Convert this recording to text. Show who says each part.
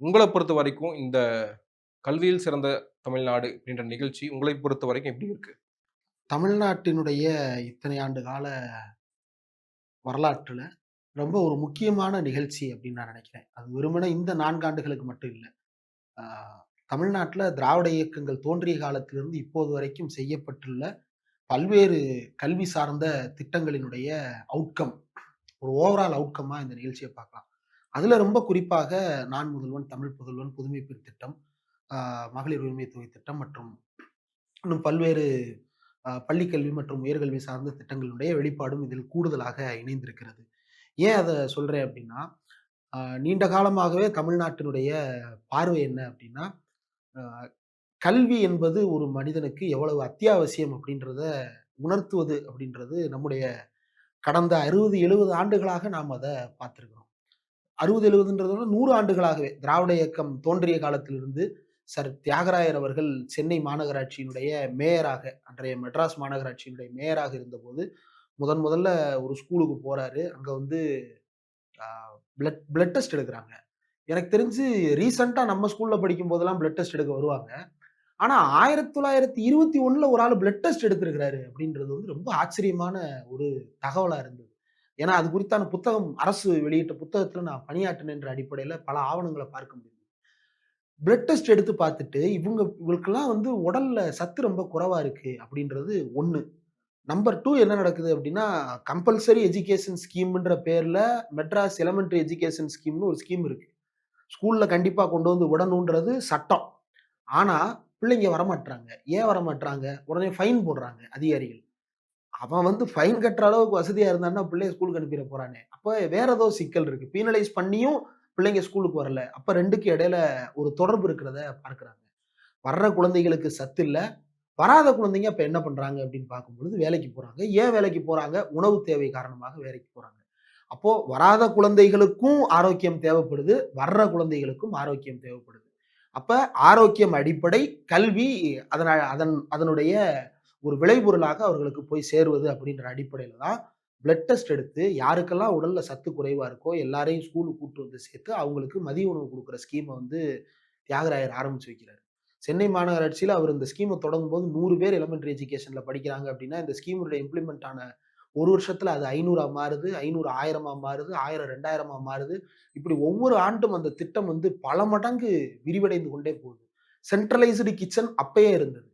Speaker 1: உங்கள பொறுத்த வரைக்கும் இந்த கல்வியில் சிறந்த தமிழ்நாடு அப்படின்ற நிகழ்ச்சி உங்களை பொறுத்த வரைக்கும் எப்படி இருக்கு?
Speaker 2: தமிழ்நாட்டினுடைய இத்தனை ஆண்டு கால வரலாற்றுல ரொம்ப ஒரு முக்கியமான நிகழ்ச்சி அப்படின்னு நான் நினைக்கிறேன். அது வெறுமனே இந்த 4 ஆண்டுகளுக்கு மட்டும் இல்ல. ஆ தமிழ்நாட்டுல திராவிட இயக்கங்கள் தோன்றிய காலத்திலிருந்து இப்போது வரைக்கும் செய்யப்பட்டுள்ள பல்வேறு கல்வி சார்ந்த திட்டங்களினுடைய அவுட்கம், ஒரு ஓவரால் அவுட்கமா இந்த நிகழ்ச்சிய பார்க்கலாம். அதுல ரொம்ப குறிப்பாக நான் முதல்வன், தமிழ் புதல்வன், புதுமைப்பெண் திட்டம், ஆ மகளிர் உரிமை தொகை திட்டம் மற்றும் இன்னும் பல்வேறு பள்ளிக் கல்வி மற்றும் உயர்கல்வி சார்ந்த திட்டங்களுடைய வெளிப்பாடும் இதில் கூடுதலாக இணைந்திருக்கிறது. ஏன் அத சொல்றேன் அப்டின்னா, நீண்ட காலமாகவே தமிழ்நாட்டினுடைய பார்வை என்ன அப்டின்னா, அ கல்வி என்பது ஒரு மனிதனுக்கு எவ்வளவு அத்தியாவசியம் அப்டின்றத உணர்த்துவது அப்டின்றது நம்முடைய கடந்த 60, 70 ஆண்டுகளாக நாம் அத பார்த்திருக்கிறோம். 60, 70ன்றத விட 100 ஆண்டுகளாகவே திராவிட இயக்கம் தோன்றிய காலத்திலிருந்து தியாகராயர் அவர்கள் சென்னை மாநகராட்சியினுடைய மேயராக, அன்றைய மெட்ராஸ் மாநகராட்சியினுடைய மேயராக இருந்தபோது, முதல்ல ஒரு ஸ்கூலுக்கு போறாரு. அங்க வந்து அ பிளட் டெஸ்ட் எடுக்குறாங்க. எனக்கு தெரிஞ்சு ரீசென்ட்டா நம்ம ஸ்கூல்ல படிக்கும்போதெல்லாம் பிளட் டெஸ்ட் எடுக்க வருவாங்க. ஆனா 1921ல ஒரு ஆளு பிளட் டெஸ்ட் எடுத்திருக்கிறாரு அப்படின்றது வந்து ரொம்ப ஆச்சரியமான ஒரு தகவலா இருந்தது. ஏன்னா, அது குறித்தான புத்தகம் அரசு வெளியிட்ட புத்தகத்துல நான் பணியாற்றினேன்ற அடிப்படையில பல ஆவணங்கள பார்க்க முடியும். பிளட் டெஸ்ட் எடுத்து பார்த்துட்டு, இவங்களுக்கெல்லாம் வந்து உடல்ல சத்து ரொம்ப குறைவா இருக்கு அப்படின்றது 1. நம்பர் 2 என்ன நடக்குது அப்படின்னா, கம்பல்சரி எஜுகேஷன் ஸ்கீம்ன்ற பேர்ல மெட்ராஸ் எலிமெண்டரி எஜுகேஷன் ஸ்கீம்னு ஒரு ஸ்கீம் இருக்கு. ஸ்கூல்ல கண்டிப்பா கொண்டு வந்து விடணுன்றது சட்டம். ஆனா, பிள்ளைங்க வரமாட்றாங்க. ஏன் வரமாட்றாங்க? உடனே ஃபைன் போடுறாங்க அதிகாரிகள். அவன் வந்து ஃபைன் கட்டுற அளவுக்கு வசதியா இருந்தான்னா, பிள்ளைய ஸ்கூலுக்கு அனுப்பிற போறானே. அப்ப வேற ஏதோ சிக்கல் இருக்கு. பீனலைஸ் பண்ணியும் பிள்ளைங்க ஸ்கூலுக்கு வரல. அப்ப 2க்கும் இடையில ஒரு தொடர்பு இருக்கிறத பார்க்கிறாங்க. வர்ற குழந்தைகளுக்கு சத்து இல்ல. வராத குழந்தைங்க அப்ப என்ன பண்றாங்க அப்படின்னு பார்க்கும்பொழுது வேலைக்கு போறாங்க. ஏன் வேலைக்கு போறாங்க? உணவு தேவை காரணமாக வேலைக்கு போறாங்க. அப்போ வராத குழந்தைகளுக்கும் ஆரோக்கியம் தேவைப்படுது. வர்ற குழந்தைகளுக்கும் ஆரோக்கியம் தேவைப்படுது. அப்ப ஆரோக்கியம் அடிப்படை, கல்வி அதனுடைய ஒரு விளைபொருளாக அவர்களுக்கு போய் சேருவது அப்படின்ற அடிப்படையில தான் பிளட் டெஸ்ட் எடுத்து யாருக்கெல்லாம் உடல்ல சத்து குறைவா இருக்கோ எல்லாரையும் ஸ்கூலுக்கு கூட்டு வந்து சேர்த்து அவங்களுக்கு மதிய உணவு குடுக்குற ஸ்கீம வந்து தியாகராயர் ஆரம்பிச்சு வைக்கிறாரு. சென்னை மாநகராட்சியில அவர் இந்த ஸ்கீம தொடங்கும்போது 100 பேர் எலிமெண்டரி எஜுகேஷன்ல படிக்கிறாங்க அப்படின்னா, இந்த ஸ்கீமுடைய இம்ப்ளிமெண்ட் ஆன 1 வருஷத்துல அது 500ஆ மாறுது, 500 1000ஆ மாறுது, 1000 2000ஆ மாறுது. இப்படி ஒவ்வொரு ஆண்டும் அந்த திட்டம் வந்து பல மடங்கு விரிவடைந்து கொண்டே போகுது. சென்ட்ரலைஸ்டு கிட்சன் அப்பயே இருந்தது.